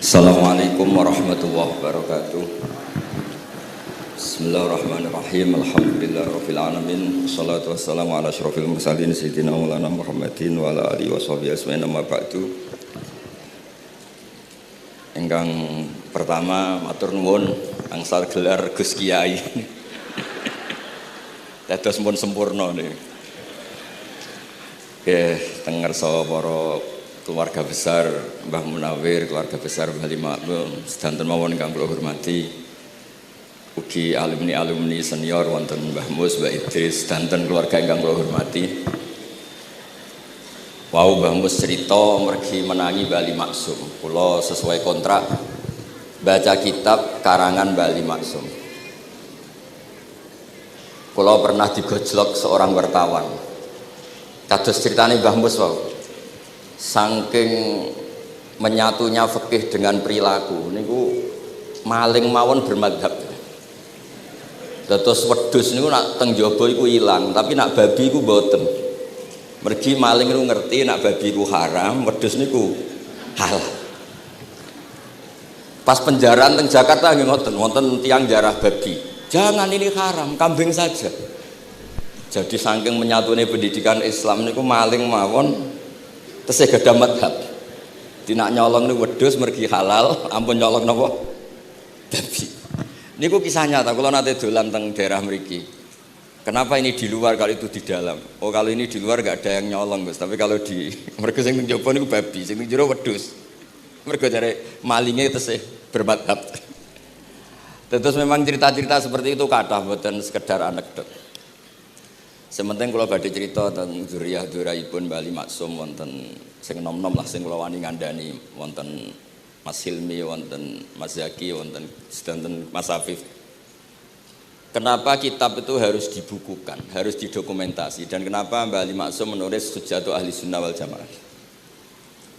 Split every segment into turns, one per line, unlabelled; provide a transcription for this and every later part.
Assalamualaikum warahmatullahi wabarakatuh. Bismillahirrahmanirrahim. Alhamdulillahirabbil alamin. Wassalatu wassalamu ala asyrofil mursalin sayyidina Maulana Muhammadin wa ala alihi washabihi ajmain amma ba'du. Ingkang pertama matur nuwun angsal gelar Gus Kiai. Dados pun sempurna niki. Nggih, teng ngarsa para keluarga besar Mbah Munawir, keluarga besar Mbah Limakmum, sedanten mawon ingkang kula hormati, ugi alumni senior wonten Mbah Mus, Mbah Idris, sedanten keluarga ingkang kula hormati. Wau Mbah Mus cerita mergi menangi Mbah Limaksum. Kula sesuai kontrak baca kitab karangan Mbah Limaksum. Kula pernah digojlok seorang wartawan. Kados ceritane Mbah Mus wau. Saking menyatunya fikih dengan perilaku niku maling mawon bermadhab. Dados wedhus niku nak teng jaba iku ilang, tapi nak babi iku mboten. Mergi maling niku ngerti nak babi iku haram, wedhus niku halal. Pas penjaraan teng Jakarta nggih ngoten, wonten tiyang jarah babi. Jangan ini haram, kambing saja. Jadi saking menyatune pendidikan Islam niku maling mawon tesih gadah madhab. Dinak nyolong niku wedhus mergi halal, ampun nyolong napa? Babi. Niku kisah nyata, kula nate dolan teng daerah mriki. Kenapa ini di luar kalau itu di dalam? Oh, kalau ini di luar enggak ada yang nyolong, Gus. Tapi kalau di mergo sing njaba niku babi, sing jero wedhus. Mergo jare malinge tesih bermadhab. Terus memang cerita-cerita seperti itu kathah mboten sekedar anekdot. Sementing kula badhe crita tentang zuriyah-dzuriyahipun Mbah Limaksum wonten sing nom-nom lah sing kula wani ngandani wonten Mas Hilmi, wonten Mas Zaki, wonten sedanten Mas Afif. Kenapa kitab itu harus dibukukan, harus didokumentasi, dan kenapa Mbah Limaksum menulis Hujjatu Ahli Sunnah wal Jamaah.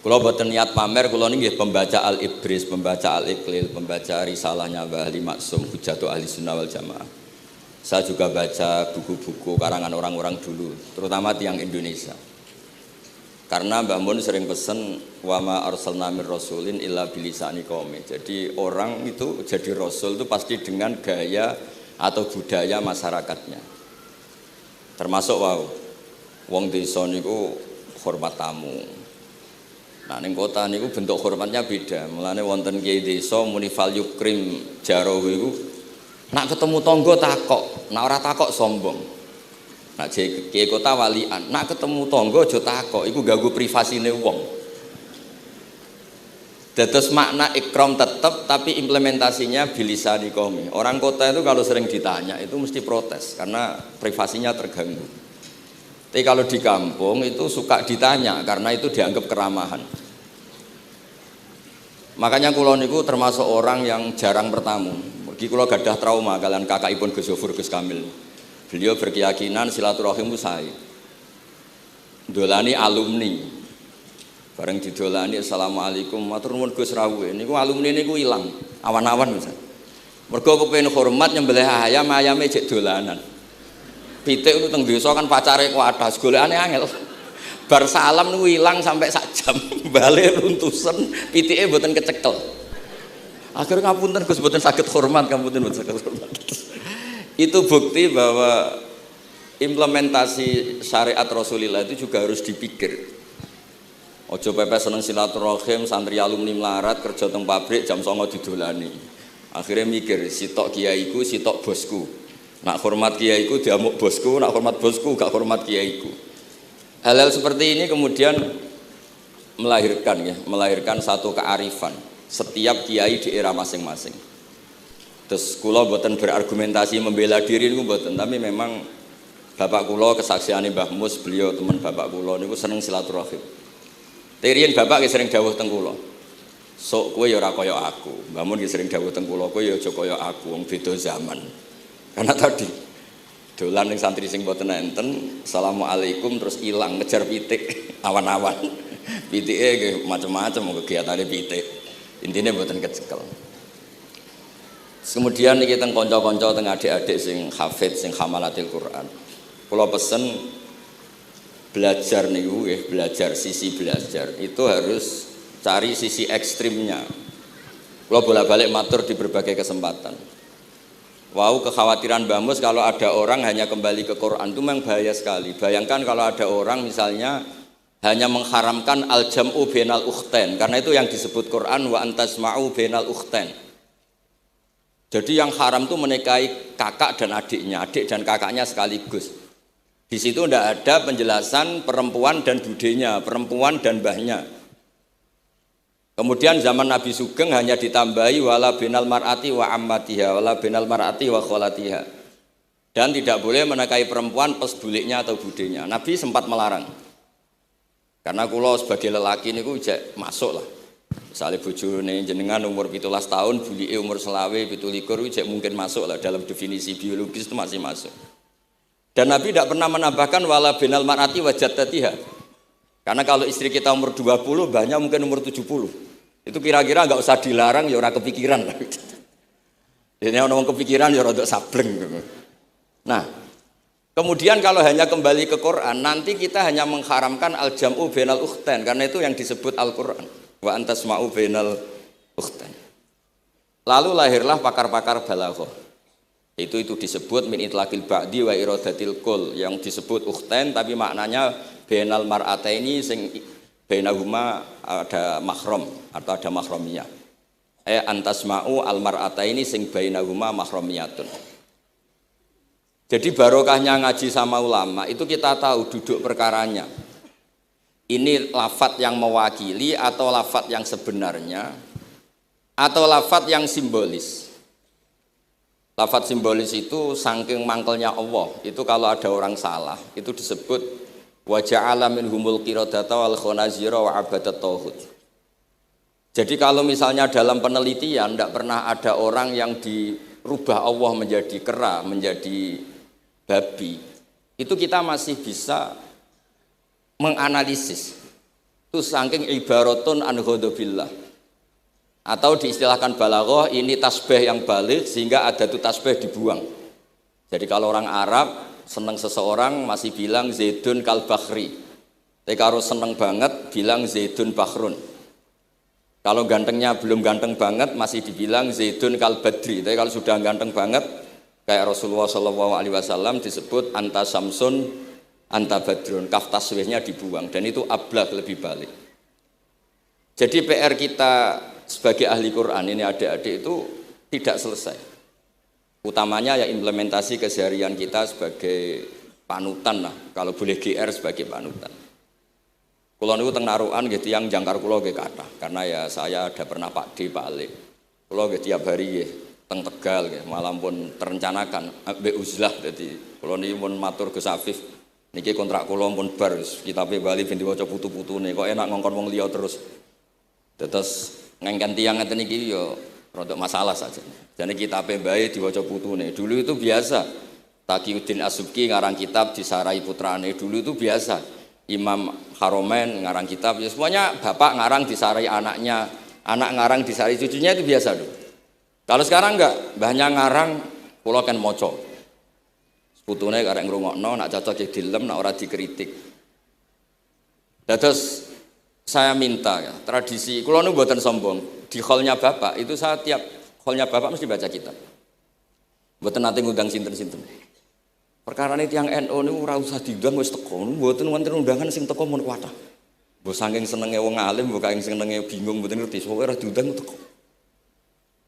Kula boten niat pamer, kula niki pembaca Al-Ibris, pembaca Al-Iqlil, pembaca risalahnya Mbah Limaksum Hujjatu Ahli Sunnah wal Jamaah. Saya juga baca buku-buku karangan orang-orang dulu, terutama tiang Indonesia. Karena Mbah Mun sering pesen wa ma arsalna mir rasulin illa bilisani qaumi. Jadi orang itu jadi rasul itu pasti dengan gaya atau budaya masyarakatnya. Termasuk wong desa niku hormat tamu. Nah ning kota niku bentuk hormatnya beda. Mulane wonten kiai desa muni fal yukrim jarahu iku nak ketemu tonggo takok, nak ora takok sombong. Nak kiai kota walian, nak ketemu tonggo aja takok, iku ganggu privasine wong. Dados makna ikram tetep, tapi implementasinya bilisani qaumi. Orang kota itu kalau sering ditanya itu mesti protes karena privasinya terganggu. Tapi kalau di kampung itu suka ditanya karena itu dianggap keramahan. Makanya kula niku termasuk orang yang jarang bertamu. Mergi kula gadah trauma kalian kakakipun Gus Yofur Gus Kamil. Beliau berkeyakinan silaturahim itu sae. Dolani alumni. Bareng didolani assalamualaikum matur nuwun Gus rawuh. Niku alumni niku ilang, awan-awan Gus. Mergo kepengin hormat nyembelih ayam, ayame jek dolanan. Pitik itu teng desa kan pacare kuwathas, golekane angel. Bar salam niku ilang sampai sak jam. Bali runtusen, pitike mboten kecekel. Akhirnya ngapunten Gus mboten saged hormat, ngapunten mboten saged hormat. Itu bukti bahwa implementasi syariat Rasulullah itu juga harus dipikir. Ojo pepe seneng silaturahim, santri alumni melarat kerja teng pabrik jam 09.00 didolani. Akhirnya mikir, sitok kiaiku, sitok bosku. Nak hormat kiaiku diamuk bosku, nak hormat bosku gak hormat kiaiku. Hal-hal seperti ini kemudian melahirkan satu kearifan setiap kiai di era masing-masing. Terus kula mboten berargumentasi membela diri niku mboten, tapi memang bapak kula kesaksiane Mbah Mus, beliau teman bapak kula niku seneng silaturahim. Teriyen bapak sering dawuh teng kula. Sok kowe ya ora kaya aku. Mbah Mun sering dawuh teng kula, kowe ya aja kaya aku, wong beda zaman. Karena tadi dolan ning santri sing mboten enten, assalamualaikum terus ilang ngejar pitik awan-awan. Pitike nggih macam-macam kegiatane pitik. Intine mboten kecekel. Kemudian niki teng kanca-kanca teng adik-adik sing hafid sing hamalatil Quran. Kula pesen belajar niku nggih, belajar sisi belajar itu harus cari sisi ekstrimnya. Kalau bolak-balik matur di berbagai kesempatan. Wow, kekhawatiran Mbah Mus kalau ada orang hanya kembali ke Quran itu memang bahaya sekali. Bayangkan kalau ada orang misalnya hanya mengharamkan al-jam'u bainal ukhtain, karena itu yang disebut Quran wa antasma'u bainal ukhtain. Jadi yang haram itu menikahi kakak dan adiknya, adik dan kakaknya sekaligus. Di situ tidak ada penjelasan perempuan dan budenya, perempuan dan mbahnya. Kemudian zaman Nabi Sugeng hanya ditambahi wala binal mar'ati wa ammatiha, wala binal mar'ati wa kholatiha. Dan tidak boleh menikahi perempuan pesbuliknya atau budenya. Nabi sempat melarang. Karena kula sebagai lelaki niku jek masuk lah. Misalnya bojone jenengan umur 17 tahun, bulike umur selawe 17 jek mungkin masuk lah dalam definisi biologis itu masih masuk. Dan Nabi tidak pernah menambahkan wala binal mar'ati wa jaddatiha. Karena kalau istri kita umur 20, banyak mungkin umur 70. Itu kira-kira enggak usah dilarang ya ora kepikiran. Jadi orang kepikiran ya rada sableng. Nah, kemudian kalau hanya kembali ke Quran, nanti kita hanya mengharamkan al-jam'u bainal ukhtain, karena itu yang disebut Al-Quran. Wa antasma'u bainal ukhtain. Lalu lahirlah pakar-pakar balaghah. Itu disebut min itlaqil ba'di wa iradatil kul, yang disebut ukhtain tapi maknanya bainal mar'ataini sing bainahuma ada mahram atau ada mahramiyah. Antasma'u al mar'ataini sing bainahuma mahramiyatun. Jadi barokahnya ngaji sama ulama itu kita tahu duduk perkaranya. Ini lafadz yang mewakili atau lafadz yang sebenarnya atau lafadz yang simbolis. Lafadz simbolis itu saking mangkelnya Allah. Itu kalau ada orang salah itu disebut wa ja'ala minhumul qiradata wal khanazira wa abadat tauhid. Jadi kalau misalnya dalam penelitian tidak pernah ada orang yang dirubah Allah menjadi kera, menjadi babi, itu kita masih bisa menganalisis. Itu saking ibaratun an ghadabillah. Atau diistilahkan balaghah, ini tasbih yang balik sehingga ada tuh tasbih dibuang. Jadi kalau orang Arab senang seseorang masih bilang Zaidun kal bakhri. Tapi kalau senang banget bilang Zaidun bakhrun. Kalau gantengnya belum ganteng banget masih dibilang Zaidun kal badri. Tapi kalau sudah ganteng banget kayak Rasulullah SAW disebut anta samsun anta badrun. Kaf taswihnya dibuang dan itu ablagh lebih balik. Jadi PR kita sebagai ahli Quran ini adik-adik itu tidak selesai. Utamanya ya implementasi keseharian kita sebagai panutan lah, kalau boleh GR sebagai panutan. Kulo niku teng Narukan nggih tiyang jangkar kulo nggih kathah, karena ya saya ada pernah Pak D, Pak Ali. Kulo nggih tiap hari nggih teng Tegal nggih, malam pun terencanakan ambek uzlah dadi kulo niki mun matur Gus Afif. Niki kontrak kulo pun bar kitabe Bali ben diwaca putu-putune, kok enak ngongkon wong liya terus. Terus ngengken tiyang ngeten iki ya rodok masalah saja. Jadi kitabe bae diwaca putune. Dulu itu biasa. Taqiyuddin As-Subki ngarang kitab disarai putrane. Dulu itu biasa. Imam Haromen ngarang kitab, ya semuanya bapak ngarang disarai anaknya, anak ngarang disarai cucunya, itu biasa dulu. Kalau sekarang enggak, mbahnya ngarang kula kan maca. Putune karek ngrungokno, nak cocok dilem, nak ora dikritik. Terus saya minta ya, tradisi kula nu mboten sombong, di hallnya bapak itu saya tiap hallnya bapak mesti baca kitab. Mboten nate ngundang sinten-sinten. Perkarane tiyang NU niku ora usah diundang wis teko, mboten wonten undangan sing teko mun kuwatah. Mbok saking senenge wong alim, mbok saking senenge bingung mboten ngerti, pokoke ora diundang teko.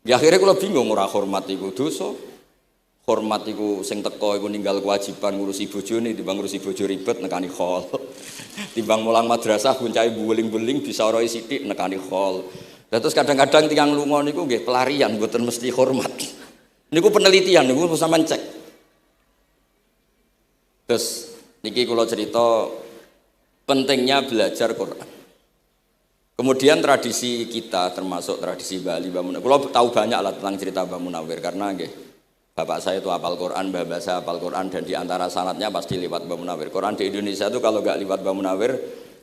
Ya akhirnya kula bingung, ora hormat iku dosa. Hormat iku sing teko iku ninggal kewajiban ngurusi bojone, timbang ngurusi bojo ribet nekani hall. Timbang mulang madrasah buncai buling-buling bisa roi sithik nekani hall. Terus kadang-kadang tiyang lunga niku nggih pelarian mboten mesti hormat. Niku penelitian niku sampean cek. Terus niki kula cerita pentingnya belajar Quran. Kemudian tradisi kita termasuk tradisi Bali Mbah Munawir. Kula tahu banyak lah tentang cerita Mbah Munawir karena nggih bapak saya itu hafal Quran, mbah saya hafal Quran, dan diantara sanatnya pasti lewat Mbah Munawir. Quran di Indonesia itu kalau nggak lewat Mbah Munawir,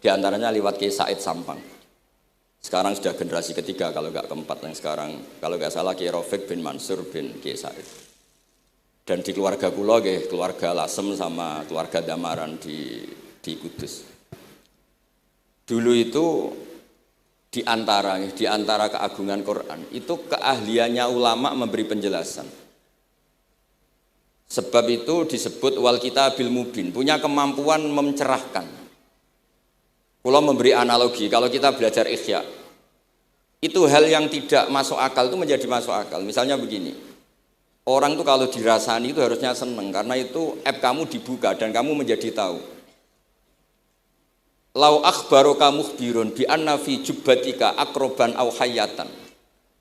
diantaranya lewat Kiai Said Sampang. Sekarang sudah generasi ketiga kalau nggak keempat yang sekarang, kalau nggak salah Kiai Rafiq bin Mansur bin Kiai Said. Dan di keluarga kula nggih, keluarga Lasem sama keluarga Damaran di Kudus. Dulu itu di antara keagungan Quran itu keahliannya ulama memberi penjelasan. Sebab itu disebut wal kitabil mubin, punya kemampuan mencerahkan. Kalau memberi analogi, kalau kita belajar Ihya, itu hal yang tidak masuk akal itu menjadi masuk akal. Misalnya begini, orang tuh kalau dirasani itu harusnya seneng karena itu app kamu dibuka dan kamu menjadi tahu. Lau akhbaroka mukhbirun bi anna fi jubbatika akroban aw hayatan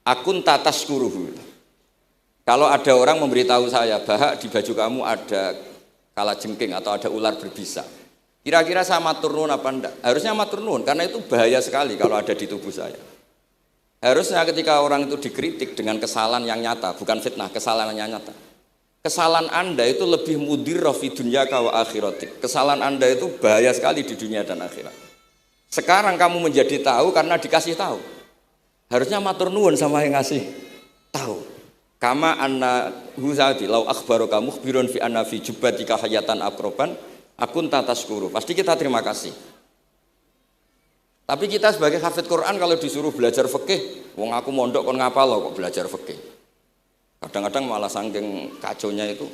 akun tataskuruhu. Kalau ada orang memberitahu saya bahwa di baju kamu ada kalajengking atau ada ular berbisa, kira-kira saya matur nuwun apa enggak? Harusnya matur nuwun karena itu bahaya sekali kalau ada di tubuh saya. Harusnya ketika orang itu dikritik dengan kesalahan yang nyata, bukan fitnah, kesalahan yang nyata. Kesalahan Anda itu lebih mudirrah fi dunyaka wa akhiratik. Kesalahan Anda itu bahaya sekali di dunia dan akhirat. Sekarang kamu menjadi tahu karena dikasih tahu. Harusnya matur nuwun sama yang ngasih tahu. Kama anna huzadi lau akhbaroka mukhbirun fi anna fi jubbatika hayatan akroban akun tataskuru. Pasti kita terima kasih. Tapi kita sebagai hafid Quran kalau disuruh belajar fikih, wong aku mondok kon ngapal loh kok belajar fikih. Kadang-kadang malah saking kaconya itu,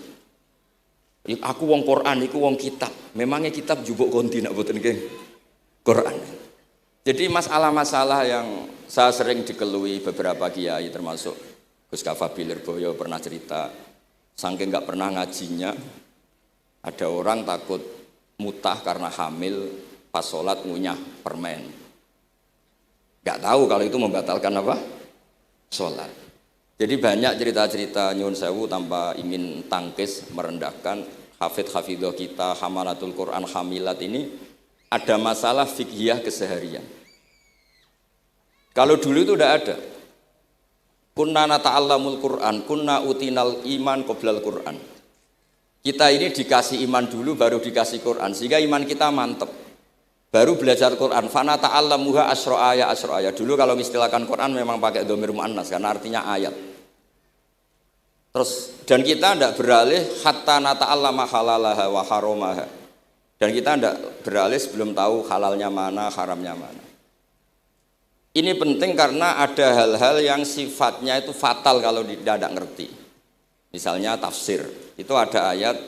aku wong Quran, aku wong kitab. Memangnya kitab jubuk konti nak boten nggih Quran. Jadi masalah-masalah yang saya sering dikelui beberapa kiai termasuk Gus Kafabi Lirboyo pernah cerita, saking nggak pernah ngajinya, ada orang takut mutah karena hamil pas sholat ngunyah permen. Nggak tahu kalau itu membatalkan apa? Sholat. Jadi banyak cerita-cerita nyuwun sewu tanpa ingin tangkis merendahkan hafidh-hafidhah kita, hamalatul Quran, hamilat ini ada masalah fiqhiyah keseharian. Kalau dulu itu udah ada. Kunna nata'allamul Quran, kunna utinal iman qoblal Quran. Kita ini dikasih iman dulu baru dikasih Quran sehingga iman kita mantep. Baru belajar Quran. Fana ta'allamuha asra ayat. Dulu kalau mengistilahkan Quran memang pakai dhamir muannas karena artinya ayat. Terus dan kita tidak beralih hatta nata'allama halalaha wa haramaha. Dan kita tidak beralih sebelum tahu halalnya mana, haramnya mana. Ini penting karena ada hal-hal yang sifatnya itu fatal kalau tidak ngerti. Misalnya tafsir. Itu ada ayat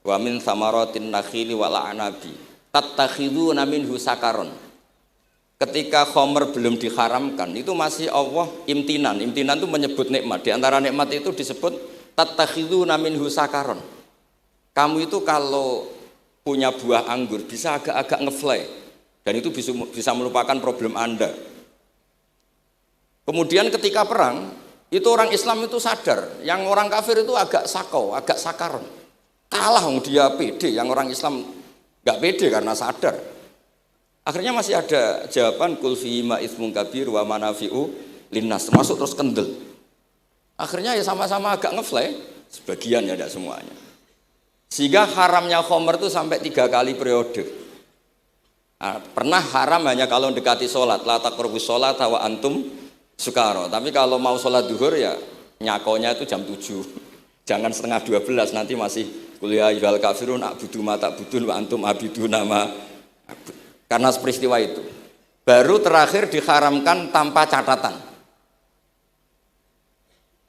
wa min thamaratin nakhili wal a'nabi tattakhiduna minhu sakaron. Ketika khomer belum diharamkan, itu masih Allah imtinan. Imtinan itu menyebut nikmat. Di antara nikmat itu disebut tattakhiduna minhu sakaron. Kamu itu kalau punya buah anggur bisa agak-agak ngefly dan itu bisa melupakan problem Anda. Kemudian ketika perang, itu orang Islam itu sadar, yang orang kafir itu agak sakau, agak sakaron. Kalah dia pede, yang orang Islam enggak pede karena sadar. Akhirnya masih ada jawaban kul fi ma ismun kabir wa manafi'u linnas, termasuk terus kendel. Akhirnya ya sama-sama agak ngefly, sebagian ya tidak semuanya. Sehingga haramnya khomer itu sampai 3 kali periode. Nah, pernah haram hanya kalau mendekati sholat, la taqrabus sholat wa antum sukaro. Tapi kalau mau sholat duhur ya nyakonya itu jam 7. Jangan setengah 12 nanti masih kuliah yuhal kafirun a'budu ma ta'budun wa antum abiduna ma. Karena peristiwa itu baru terakhir diharamkan tanpa catatan.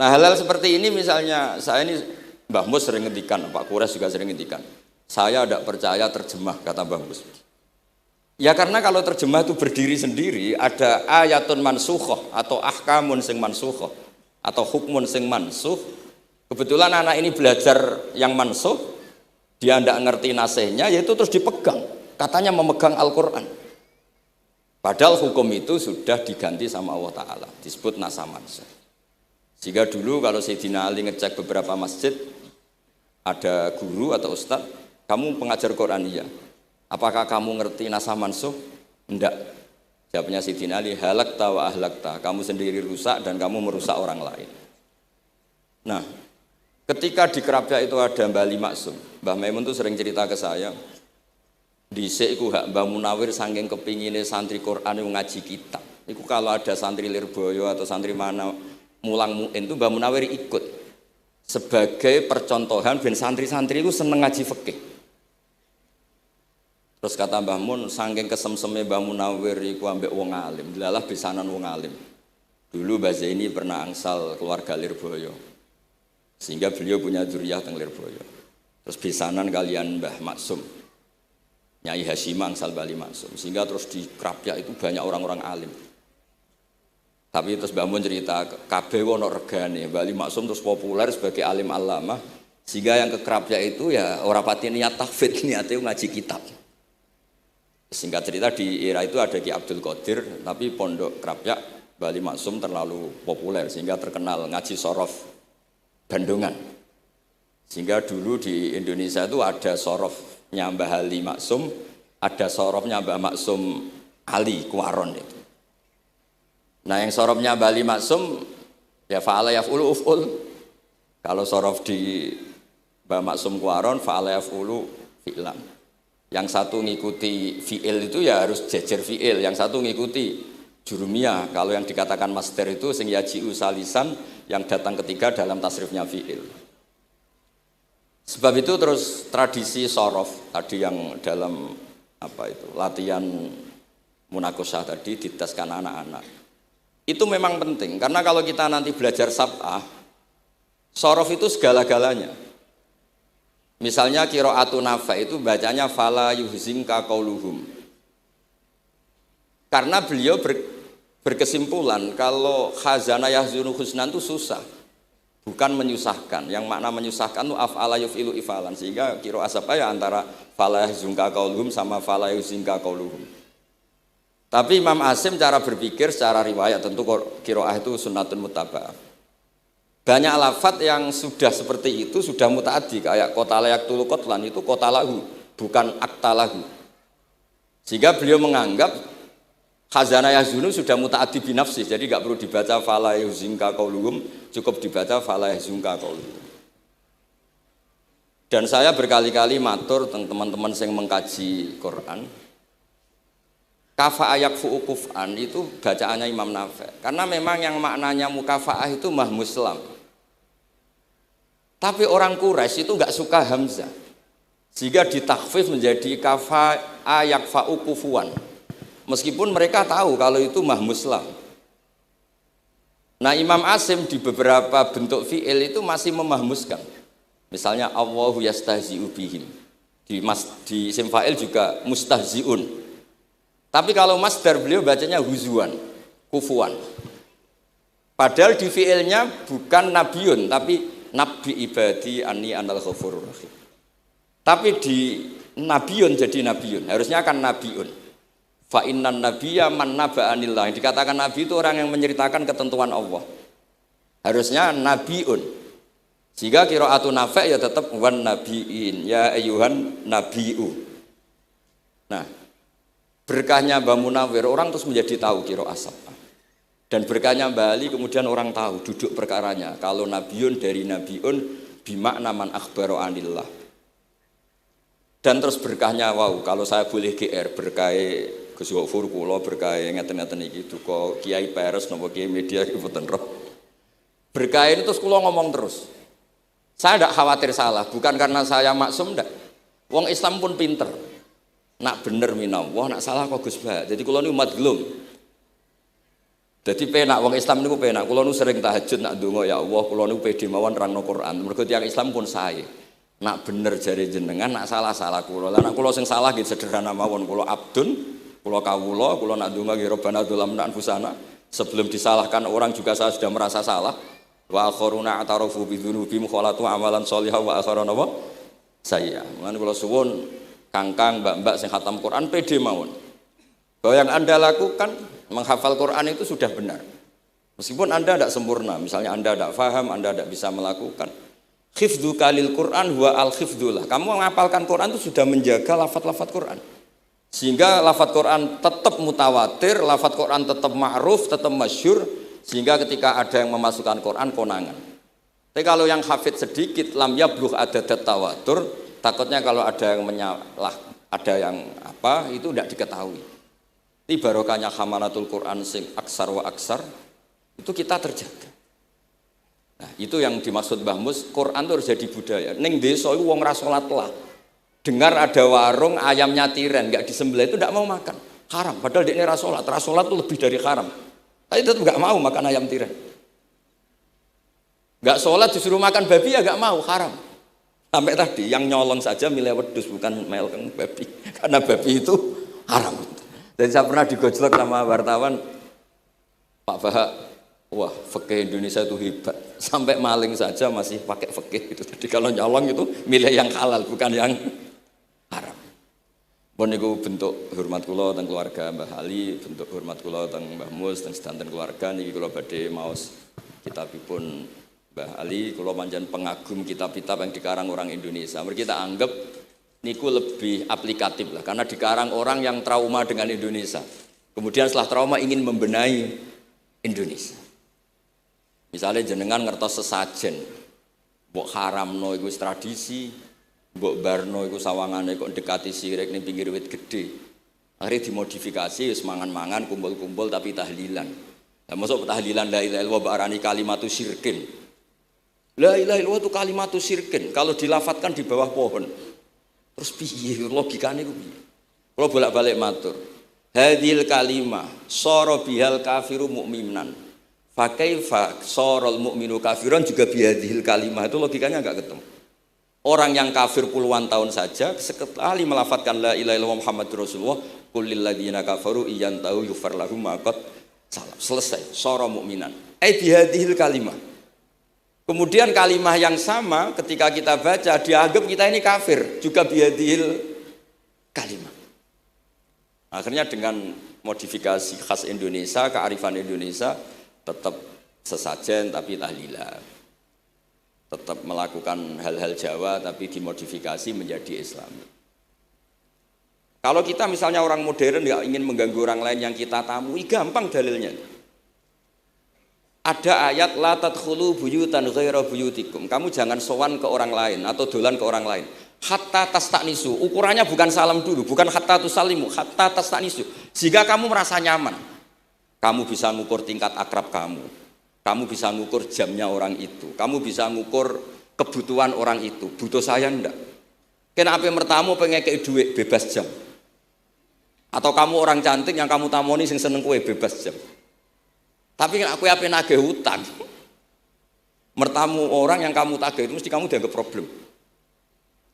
Nah hal-hal seperti ini misalnya saya ini Mbah Mus sering ngendikan, Pak Kures juga sering ngendikan. Saya tidak percaya terjemah kata Mbah Mus. Ya karena kalau terjemah itu berdiri sendiri ada ayatun mansukhoh atau ahkamun sing mansukhoh atau hukmun sing mansuh. Kebetulan anak ini belajar yang mansuh, dia tidak ngerti nasihnya, yaitu terus dipegang. Katanya memegang Al-Quran. Padahal hukum itu sudah diganti sama Allah Ta'ala, disebut nasah mansuh. Sehingga dulu kalau Sayyidina Ali ngecek beberapa masjid, ada guru atau ustadz, kamu pengajar Quran iya. Apakah kamu ngerti nasah mansuh? Enggak. Jawabnya Sayyidina Ali, halakta wa ahlakta. Kamu sendiri rusak dan kamu merusak orang lain. Nah, ketika di Kerapia itu ada Mbah Ali Maksum. Mbah Maimun itu sering cerita ke saya, dhisik iku hak Mbah Munawir saking kepingine santri Quran ngaji kitab. Iku kalau ada santri Lirboyo atau santri mana mulang muin itu Mbah Munawir ikut sebagai percontohan ben santri-santri itu seneng ngaji fikih. Terus kata Mbah Mun, saking kesemseme Mbah Munawir iku ambek wong alim, delalah besanan wong alim. Dulu Mbah Zaini pernah angsal keluarga Lirboyo. Sehingga beliau punya dzurriyyah teng Lirboyo. Terus besanan kalian Mbah Maksum. Nyai Hasyim angsal Bali Maksum. Sehingga terus di Krapyak itu banyak orang-orang alim. Tapi terus Mbah Mun cerita kabeh ono regane, Bali Maksum terus populer sebagai alim allamah. Sehingga yang ke Krapyak itu ya ora pati niat tahfidz, niate ngaji kitab. Singkat cerita di era itu ada Ki Abdul Qadir, tapi pondok Krapyak Bali Maksum terlalu populer sehingga terkenal ngaji sorof Bandungan. Sehingga dulu di Indonesia itu ada sorofnya Mbah Ali Maksum, ada sorofnya Mbah Maksum Ali Kuaron itu. Nah yang sorofnya Mbah Ali Maksum ya fa'ala yaf'ulu uf'ul. Kalau sorof di Mbah Maksum Kuaron fa'ala yaf'ulu fi'lan. Yang satu ngikuti fi'il itu ya harus jejer fi'il, yang satu ngikuti jurumiyah. Kalau yang dikatakan master itu sing yaji'u salisan, yang datang ketiga dalam tasrifnya fi'il. Sebab itu terus tradisi sorof tadi yang dalam latihan munakosah tadi ditaskan anak-anak. Itu memang penting karena kalau kita nanti belajar sab'ah, sorof itu segala-galanya. Misalnya qiraatun Nafi' itu bacanya fala yuhzinka qauluhum. Karena beliau berkesimpulan kalau khazana yahzunu husnan itu susah. Bukan menyusahkan. Yang makna menyusahkan itu af'ala yuf'ilu ifalan. Sehingga qiraat apa ya antara fala yahzunka qauluhum sama fala yuhzinka qauluhum. Tapi Imam Asim cara berpikir secara riwayat tentu qiraat itu sunnatun muttaba'ah. Banyak lafadz yang sudah seperti itu sudah mutaaddi kayak qatala yaqtulu qatlan itu qatalahu bukan aktalahu. Sehingga beliau menganggap khazana yahzunu sudah mutaaddi binafsi, jadi enggak perlu dibaca fala yuhzinka qauluhum, cukup dibaca fala yahzunka qauluhum. Dan saya berkali-kali matur teman-teman yang mengkaji Quran, kafa ayak fu'ukufan itu bacaannya Imam Nafi'. Karena memang yang maknanya mukafa'ah itu mahmuslam. Tapi orang Quraisy itu enggak suka hamzah. Sehingga ditakhfif menjadi kafa ayak fa'ukufuan. Meskipun mereka tahu kalau itu mahmuslam. Nah Imam Asim di beberapa bentuk fi'il itu masih memahmuskan. Misalnya Allahu yastahzi'u bihim. Di isim fa'il juga mustahzi'un. Tapi kalau masdar beliau bacanya huzuan, kufuan. Padahal di fi'ilnya bukan nabiun, tapi nabi ibadi anni anal ghafurur rahim. Tapi di nabiun jadi nabiun, harusnya akan nabiun. Fa innan nabiyya man naba'anillah. Yang dikatakan nabi itu orang yang menceritakan ketentuan Allah. Harusnya nabiun. Jika qiraatun Nafi' ya tetap wan nabiin, ya ayyuhan nabiu. Nah, berkahnya Mbah Munawir orang terus menjadi tahu qiraat sab'ah. Dan berkahnya Mbah Ali kemudian orang tahu duduk perkaranya. Kalau nabiun dari nabiun bimakna man akhbaro anillah. Dan terus berkahnya wow, kalau saya boleh GR berkah Gus Gofur kula berkah ngeten-ngeten iki duka Kiai Peres napa Kiai Media mboten roh. Berkah ini terus kula ngomong terus. Saya tidak khawatir salah, bukan karena saya maksum ndak. Wong Islam pun pinter. Nak bener minallah, nak salah kok Gus Bah. Jadi kula niku madlum. Jadi penak wong Islam niku penak. Kula niku sering tahajud nak ndonga ya Allah, kula niku pede mawon nerangno Quran. Mergo tiyang Islam pun sae. Nak bener jare jenengan, nak salah kula. Lah nak kula sing salah nggih sederhana mawon, kula abdun, kula kawula, kula nak ndonga nggih Rabbana dzalamna anfusana. Sebelum disalahkan orang juga saya sudah merasa salah. Wa akharuna atarafu bi dzunubihim khalatu amalan shalihah wa akharuna wa sayya. Mulane kula suwun kangkang mbak-mbak sing khatam Quran pede mawon. Bahwa yang Anda lakukan menghafal Quran itu sudah benar. Meskipun Anda tidak sempurna, misalnya Anda tidak paham, Anda tidak bisa melakukan. Hifdzu kalil Quran huwa al-hifdzullah. Kamu menghafalkan Quran itu sudah menjaga lafaz-lafaz Quran. Sehingga lafaz Quran tetap mutawatir, lafaz Quran tetap ma'ruf, tetap masyhur, sehingga ketika ada yang memasukkan Quran konangan. Tapi kalau yang hafid sedikit lam yablugh adadat tawatur, takutnya kalau ada yang menyalah, ada yang apa itu tidak diketahui. Ini barokahnya hamalatul Quran sing aksar wa aksar itu kita terjaga. Nah, itu yang dimaksud Mbah Mus, Quran itu harus jadi budaya. Ning desa iku wong ra salat lah. dengar ada warung ayamnya tiren nggak disembelih itu tidak mau makan, haram. Padahal dia ini rasolat itu lebih dari haram. Tapi tetap nggak mau makan ayam tiren. Nggak sholat disuruh makan babi ya nggak mau, haram. Sampai tadi yang nyolong saja milih wedus bukan meleng babi, karena babi itu haram. Dan saya pernah digojlok sama wartawan, Pak Bahak, wah fikih Indonesia itu hebat, sampai maling saja masih pakai fikih itu. Jadi kalau nyolong itu milih yang halal bukan yang haram. Pun niku bentuk hormat kula teng keluarga Mbah Ali, bentuk hormat kula teng Mbah Mus teng sedanten keluarga niki kula badhe maos kitabipun Mbah Ali, kula pancen pengagum kitab-kitab yang dikarang orang Indonesia. Mereka kita anggap niku lebih aplikatif lah, karena dikarang orang yang trauma dengan Indonesia. Kemudian setelah trauma ingin membenahi Indonesia. Misalnya jenengan ngertos sesajen, mbok haramno iku tradisi, mbok barno iku sawangane kok dekati sirik ning pinggir wit gede. Akhirnya dimodifikasi wis mangan-mangan, kumpul-kumpul tapi tahlilan. Lah mosok tahlilan la ilaha illallah barani kalimatu syirkin. La ilaha illallah itu kalimatu syirkin kalau dilafatkan di bawah pohon. Terus piye logikane ku piye? Kalau bolak-balik matur. Hadhil kalimah sara bihal kafiru mu'minan. Fa kaifa saral mu'minu kafiran juga bihadhil kalimah, itu logikanya enggak ketemu. Orang yang kafir puluhan tahun saja sekali melafatkan la ilaha illallah Muhammadur Rasulullah, qul lil ladzina kafaru iyantahu yufar lahum ma qad salam. Selesai, sara mu'minan. Bihadhil kalimah. Kemudian kalimah yang sama ketika kita baca dianggap kita ini kafir, juga bihadhil kalimah. Akhirnya dengan modifikasi khas Indonesia, kearifan Indonesia, tetap sesajen tapi tahlilan. Tetap melakukan hal-hal Jawa tapi dimodifikasi menjadi Islami. Kalau kita misalnya orang modern nggak ingin mengganggu orang lain yang kita tamui, gampang dalilnya. Ada ayat la tadkhulu buyutan ghaira buyutikum. Kamu jangan sowan ke orang lain atau dolan ke orang lain. Hatta tastanisu. Ukurannya bukan salam dulu, bukan hatta tusalimu, hatta tastanisu. Jika kamu merasa nyaman, kamu bisa ngukur tingkat akrab kamu. Kamu bisa ngukur jamnya orang itu. Kamu bisa ngukur kebutuhan orang itu. Butuh saya enggak? Kenapa mertamu pengen kei duit bebas jam? Atau kamu orang cantik yang kamu tamoni sing seneng kue bebas jam. Tapi aku apa nagih hutang. Mertamu orang yang kamu tagih itu mesti kamu dianggap problem.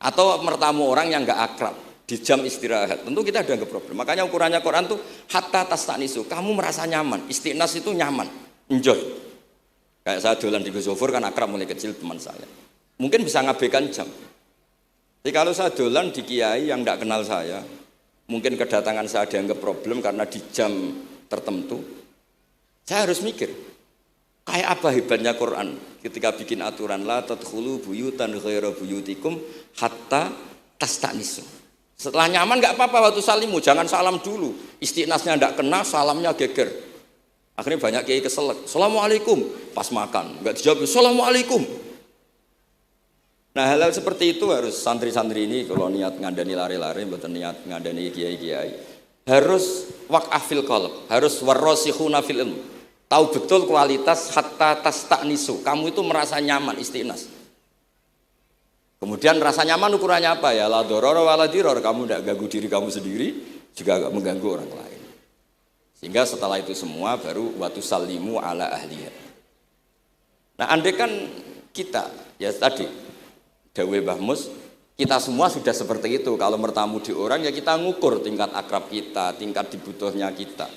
Atau mertamu orang yang enggak akrab di jam istirahat, tentu kita dianggap problem. Makanya ukurannya Quran tuh hatta tastanisu. Kamu merasa nyaman. Istiqnas itu nyaman, enjoy. Kayak saya dolan di Gosofur kan akrab mulai kecil teman saya. Mungkin bisa ngabaikan jam. Jadi kalau saya dolan di kiai yang enggak kenal saya, mungkin kedatangan saya dianggap problem karena di jam tertentu. Saya harus mikir, kayak apa hebatnya Quran ketika bikin aturan la tadkhulu buyutan ghaira buyutikum hatta tastanisu. Setelah nyaman enggak apa-apa waktu salimu, jangan salam dulu. Istiqnasnya enggak kena, salamnya geger. Akhirnya banyak kiai keselak. Assalamualaikum pas makan, enggak dijawab Assalamualaikum. Nah, hal-hal seperti itu harus santri-santri ini kalau niat ngandani lari-lari, mboten niat ngandani kiai-kiai. Harus waqaf fil qalb, harus warasikhuna fil ilm. Tahu betul kualitas hatta tastanisu. Kamu itu merasa nyaman istiqnas. Kemudian rasa nyaman ukurannya apa ya? La doror wala diror. Kamu tidak ganggu diri kamu sendiri, juga enggak mengganggu orang lain. Sehingga setelah itu semua baru watu salimu ala ahliya. Nah, andai kan kita ya tadi dawe Mbah Mus, kita semua sudah seperti itu. Kalau mertamu di orang ya kita ngukur tingkat akrab kita, tingkat dibutuhnya kita.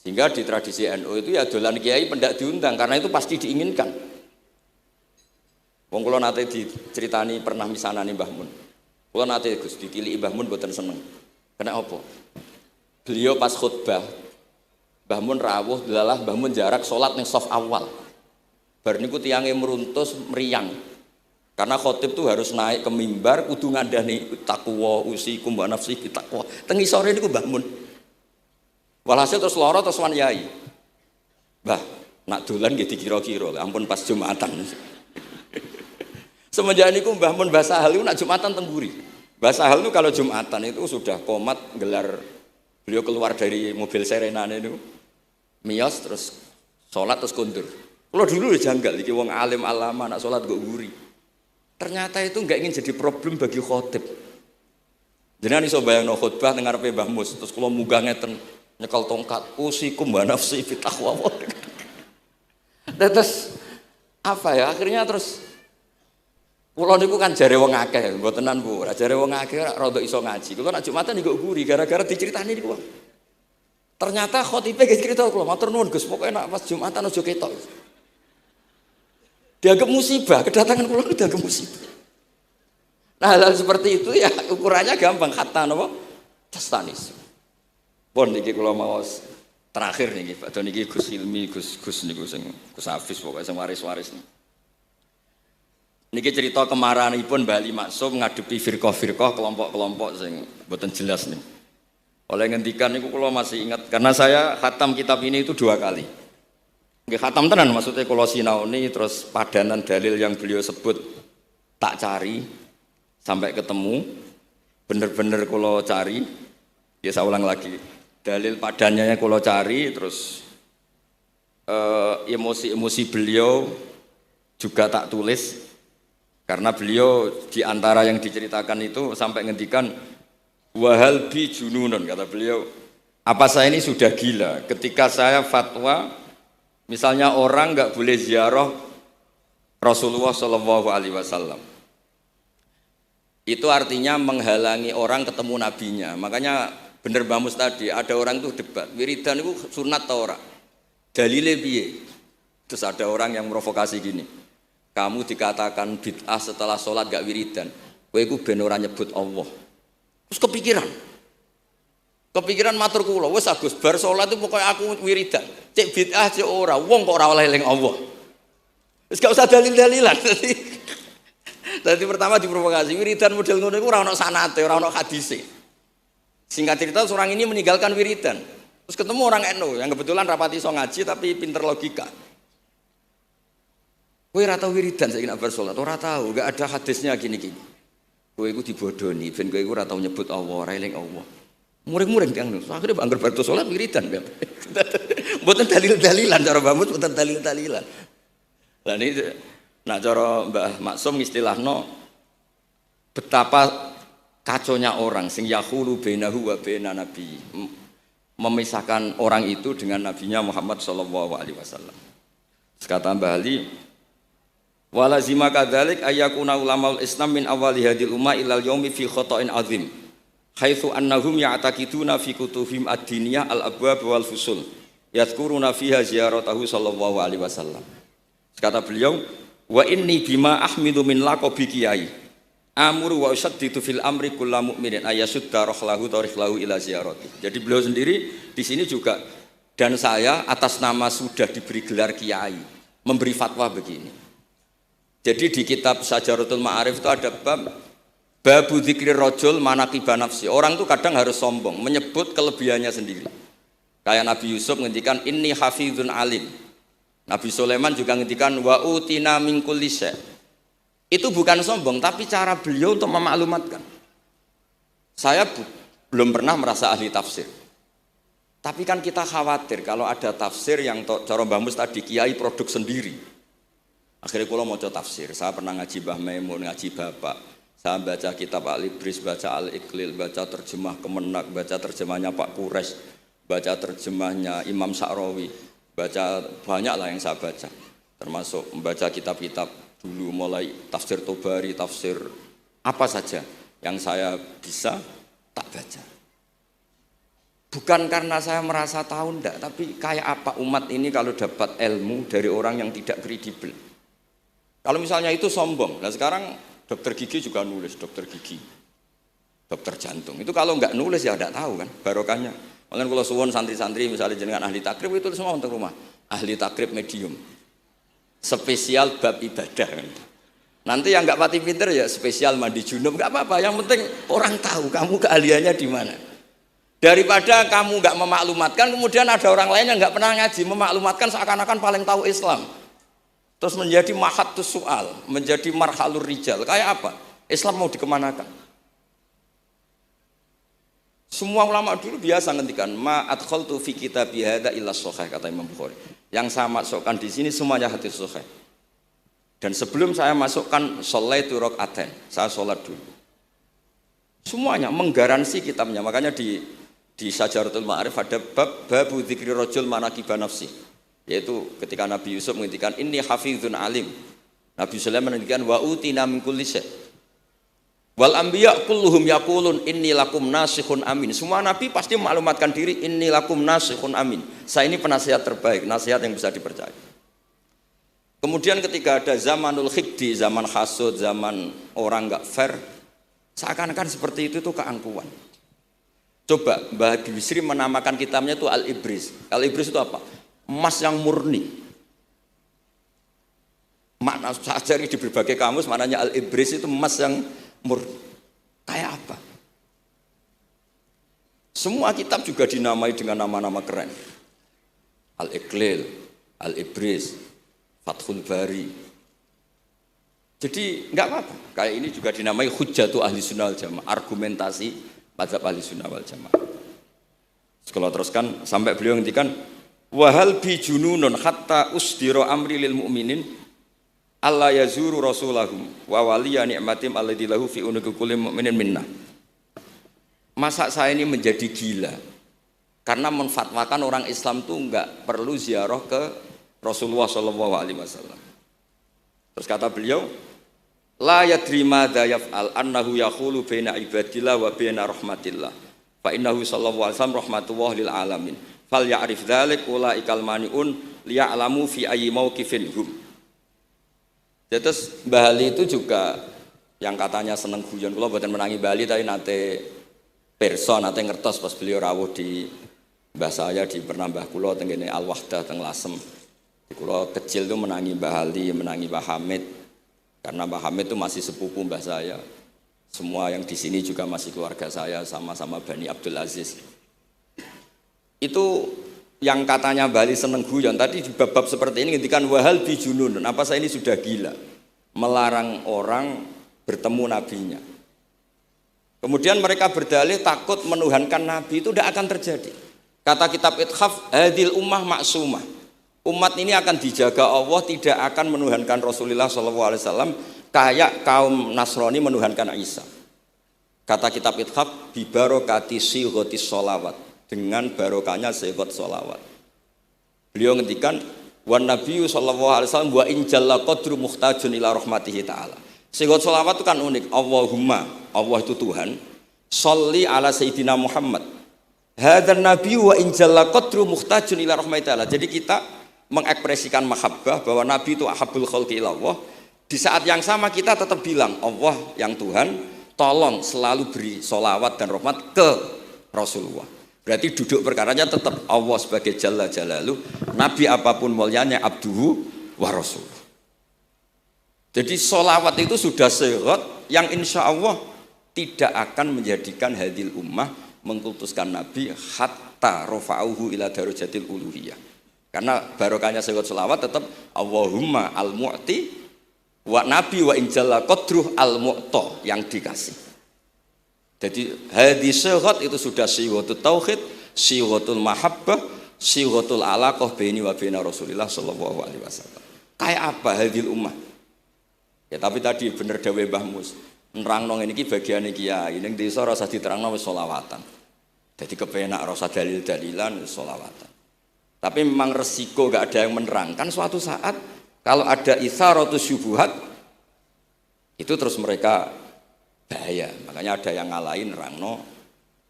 Sehingga di tradisi NU itu ya dolan kiai pendak diundang karena itu pasti diinginkan. Wong kula nate diceritani pernah misanani Mbah Mun. Kula nate Gus ditiliki Mbah Mun mboten seneng. Kena apa? Beliau pas khutbah Mbah Mun rawuh delalah Mbah Mun jarak salat ning saf awal. Bar niku tiyange meruntus meriang. Karena khotib tuh harus naik ke mimbar kudu ngandani taqwa usikum wa nafsi taqwa. Teng isore niku Mbah Mun. Walhasil terus loro terus wan yai. Mbah, nak dolan nggih dikira-kira, ampun pas Jumatan. Semenjak niku Mbah Mun Mbah Sahal itu nak Jumatan teng mburi. Mbah Sahal itu kalau Jumatan itu sudah komat gelar, beliau keluar dari mobil serenane itu. Miyos terus salat terus kondur. Kalau dulu janggal iki wong alim alama nak salat kok mburi. Ternyata itu enggak ingin jadi problem bagi khotib. Jenengan iso bayangno khutbah teng ngarepe Mbah Mus, terus kula munggah ngeten nyekel tongkat, usikum wa nafsi fi taqwa. Terus apa ya? Akhirnya terus kula niku kan jare wong akeh, mbotenan Bu. Ora jare wong akeh rada iso ngaji. Kula nek Jumatan niku guri gara-gara diceritani niku. Ternyata khotibe ge cerita kula, matur nuwun Gus, pokoke nek pas Jumatan aja ketok. Dianggap musibah, kedatangan kula dianggap musibah. Nah, hal seperti itu ya ukurannya gampang, kata napa? Tastanis. Pun niki kula maos terakhir niki, Pak Don niki Gus Ilmi, Gus niku sing Gus Hafiz pokoke sing waris-waris niki. Niki cerita kemarahanipun Mbah Ali Maksum ngadepi firqah-firqah kelompok-kelompok sing mboten jelas nih. Oleh ngendikan niku kula masih ingat karena saya khatam kitab ini itu 2 kali. Nggih khatam tenan maksudnya kula sinaoni terus padanan dalil yang beliau sebut tak cari sampai ketemu bener-bener kula cari. Ya saya ulang lagi. Dalil padannya kula cari terus emosi-emosi beliau juga tak tulis karena beliau di antara yang diceritakan itu sampai ngendikan wahal bi jununun, kata beliau, apa saya ini sudah gila ketika saya fatwa misalnya orang nggak boleh ziarah Rasulullah Shallallahu Alaihi Wasallam, itu artinya menghalangi orang ketemu nabinya. Makanya bener Mbah Mus tadi ada orang tuh debat wiridan itu sunat atau ora, dalile piye. Terus ada orang yang provokasi gini, kamu dikatakan bid'ah setelah sholat gak wiridan, kowe iku ben ora nyebut Allah. Terus kepikiran matur kula, wis Agus bar sholat itu pokoknya aku wiridan. Cek bid'ah cek ora, wong kok ora oleh eling Allah. Wis gak usah dalil-dalilan. Dadi pertama diprovokasi, wiridan model ngono iku ora ono sanate, ora ono hadise. Singkat cerita seorang ini meninggalkan wiridan. Terus ketemu orang NU yang kebetulan rapati iso ngaji tapi pinter logika. Kowe ora tau wiridan saiki nek bar salat, ora tau, enggak ada hadisnya gini-gini. Kowe iku dibodoni, ben kowe iku ora tau nyebut Allah, ora eling Allah. Muring-muring tiyang niku. Akhire angger bar salat wiridan. Mboten dalil-dalilan cara Mbah Mus, mboten dalil-dalilan. Lah niki nak cara Mbah Maksum istilahno betapa kaconya orang sing yahulu bainahu wa baina nabi, memisahkan orang itu dengan nabinya Muhammad sallallahu alaihi wasallam. Kata Mbah Ali, walazima kadzalik ayyakuna ulamaul Islam min awali hadil umma ilal yaumi fi khata'in azim haitsu annahum ya'taqiduna fi kutubihim ad-diniyah al-abwab wal fusul yadhkuruna fiha ziyaratahu sallallahu alaihi wasallam. Kata beliau, wa inni bima ahmidu min laqabi kiai amuru wa usaddidu fil amri kullu mu'minin ayasudda rahlahu tariklahu ila ziyarati. Jadi beliau sendiri di sini juga dan saya atas nama sudah diberi gelar kiai memberi fatwa begini. Jadi di kitab Sajaratul Ma'arif itu ada babu dzikri rajul manaqiba nafsi. Orang itu kadang harus sombong, menyebut kelebihannya sendiri. Kayak Nabi Yusuf ngendikan inni hafizun alim. Nabi Sulaiman juga ngendikan wa utina min kulli syai'. Itu bukan sombong, tapi cara beliau untuk memaklumatkan. Saya belum pernah merasa ahli tafsir. Tapi kan kita khawatir kalau ada tafsir yang cara Mbah Mus tadi kiai produk sendiri. Akhirnya kalau mau tafsir, saya pernah ngaji Mbah Maimun, ngaji Bapak. Saya baca kitab Al-Ibris, baca Al-Iqlil, baca terjemah Kemenak, baca terjemahnya Pak Kures, baca terjemahnya Imam Sa'rawi, baca banyak lah yang saya baca. Termasuk membaca kitab-kitab dulu mulai tafsir Tobari, tafsir apa saja yang saya bisa tak baca. Bukan karena saya merasa tahu enggak, tapi kayak apa umat ini kalau dapat ilmu dari orang yang tidak kredibel. Kalau misalnya itu sombong, nah sekarang dokter gigi juga nulis, dokter gigi, dokter jantung. Itu kalau enggak nulis ya enggak tahu kan barokahnya. Makanya kalau suwon santri-santri misalnya jenengan ahli takrib itu semua untuk rumah. Ahli takrib medium. Spesial bab ibadah. Nanti yang enggak pati pinter ya spesial mandi junub, enggak apa-apa. Yang penting orang tahu kamu keahliannya di mana. Daripada kamu enggak memaklumatkan, kemudian ada orang lain yang enggak pernah ngaji memaklumatkan seakan-akan paling tahu Islam. Terus menjadi mahatus soal, menjadi marhalur rijal. Kayak apa? Islam mau dikemanakan? Semua ulama dulu biasa ngendikan ma adkhaltu fi kitabi hadza illa shahih, kata Imam Bukhari. Yang saya masukkan di sini semuanya hadis sahih. Dan sebelum saya masukkan sholaitu rakaatain, saya sholat dulu. Semuanya menggaransi kitabnya. Makanya di Syajaratul Ma'arif ada babu dzikri rajul manaqiba nafsi. Yaitu ketika Nabi Yusuf menghentikan inni hafizun alim. Nabi Sulaiman menghentikan wa utina min kulli syai'. Wal anbiya kulluhum yaqulun inni lakum nasikhun amin. Semua nabi pasti memaklumatkan diri inni lakum nasikhun amin. Saya ini penasihat terbaik, nasihat yang bisa dipercaya. Kemudian ketika ada zamanul khiddi, zaman hasud, zaman orang enggak fair, seakan-akan seperti itu tuh keangkuhan. Coba Mbah Bisri menamakan kitabnya itu Al-Ibris. Al-Ibris itu apa? Emas yang murni. Makna saya cari di berbagai kamus maknanya Al-Ibris itu emas yang murni. Kayak apa? Semua kitab juga dinamai dengan nama-nama keren. Al-Iqlil, Al-Ibris, Fathul Bari. Jadi enggak apa-apa. Kayak ini juga dinamai Hujjatu Ahli Sunnah wal Jamaah, argumentasi mazhab Ahli Sunnah wal Jamaah. Kalau teruskan sampai beliau ngendikan wahal bi jununun hatta usdira amri lil mu'minin Allah yazuru rasulahum wa waliya ni'matim alladzi lahu fi unuqi kulli mu'minin minna. Masa saya ini menjadi gila karena menfatwakan orang Islam tuh enggak perlu ziarah ke Rasulullah sallallahu alaihi wasallam. Terus kata beliau, la yadri madza yaf'al annahu yaqulu baina ibadillah wa baina rahmatillah. Fa innahu sallallahu alaihi wasallam rahmatullah lil alamin. Fal ya'rif dzalik ulaikal maniun liya'lamu fi ayyi mauqifin hum. Terus Bali itu juga yang katanya seneng guyon, kula mboten menangi Bali tapi nate pirsa nate ngertos pas beliau rawuh di mbah saya di Pernambah kula teng kene Al Wahdah teng Lasem. Kula kecil tuh menangi Mbah Ali, menangi Mbah Hamid. Karena Mbah Hamid itu masih sepupu mbah saya. Semua yang di sini juga masih keluarga saya, sama-sama Bani Abdul Aziz. Itu yang katanya Bali seneng guyon tadi di bab-bab seperti ini ngendikan wahal bijunun. Apa saya ini sudah gila melarang orang bertemu nabinya. Kemudian mereka berdalih takut menuhankan nabi itu tidak akan terjadi. Kata kitab Ithaf hadil ummah maksumah. Umat ini akan dijaga Allah, tidak akan menuhankan Rasulullah SAW kayak kaum Nasrani menuhankan Isa. Kata kitab Ithaf bibarokati sighatis sholawat, dengan barokahnya sighat sholawat. Beliau ngendikan wan nabiyyu sallallahu alaihi wasallam wa in jalla qadru muhtajun ila rahmatihi ta'ala. Sighat sholawat itu kan unik. Allahumma, Allah itu Tuhan, sholli ala sayyidina Muhammad. Hadzal nabiyyu wa in jalla qadru muhtajun ila rahmatihi ta'ala. Jadi kita mengekspresikan mahabbah bahwa Nabi itu ahabbul khalqi ilallah. Di saat yang sama kita tetap bilang Allah yang Tuhan tolong selalu beri sholawat dan rahmat ke Rasulullah. Berarti duduk perkaranya tetap Allah sebagai Jalla Jalaluh, Nabi apapun mulianya abduhu wa rasuluh. Jadi sholawat itu sudah syarat yang insya Allah tidak akan menjadikan hadil ummah mengkultuskan Nabi hatta rafa'uhu ila darajatil uluhiyah. Karena barokahnya syarat sholawat tetap Allahumma al-mu'ti wa nabi wa injalla qadruh al-mu'ta yang dikasih. Jadi hadis syarat itu sudah syiwatul tauhid, syiwatul mahabbah, syiwatul alaqah baini wa baina Rasulillah sallallahu alaihi wasallam. Kayak apa hadil ummah? Ya tapi tadi bener dawuh Mbah Mus. Nerangno ngene iki bagiane kiai ning desa rasa diterangno wis sholawatan. Jadi kepenak rasa dalil-dalilan sholawatan. Tapi memang resiko gak ada yang menerangkan suatu saat kalau ada itsaratus syubhat itu terus mereka bahaya. Makanya ada yang ngalahin nerangno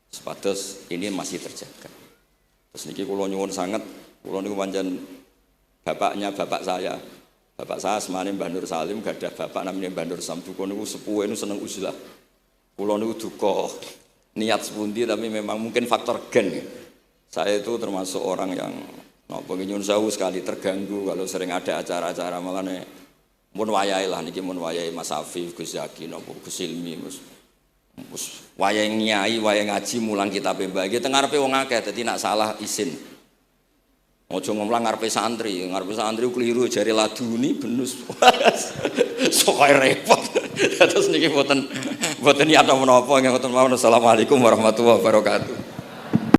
sepatus ini masih terjaga. Terus niki kula nyuwun sangat, kula niku pancen bapaknya bapak saya. Bapak saya semane Mbah Nur Salim gadah bapak namanya Mbah Nur Samduko niku sepuhe niku seneng uzlah. Kula niku duka niat sepundi tapi memang mungkin faktor gen. Saya itu termasuk orang yang nyun sewu sekali terganggu kalau sering ada acara-acara malane mun wayahe lah niki mun wayahe Mas Afif, Gus Zaki napa Gus Ilmi mus wayahe nyai, wayahe ngaji mulang kitabe Mbah iki teng ngarepe wong akeh dadi nak salah izin. Ojo ngomong ngarepe santri keliru jari laduni benus. Sok repot. Terus niki mboten niat menapa nggih ngoten mawon. Assalamualaikum warahmatullahi wabarakatuh.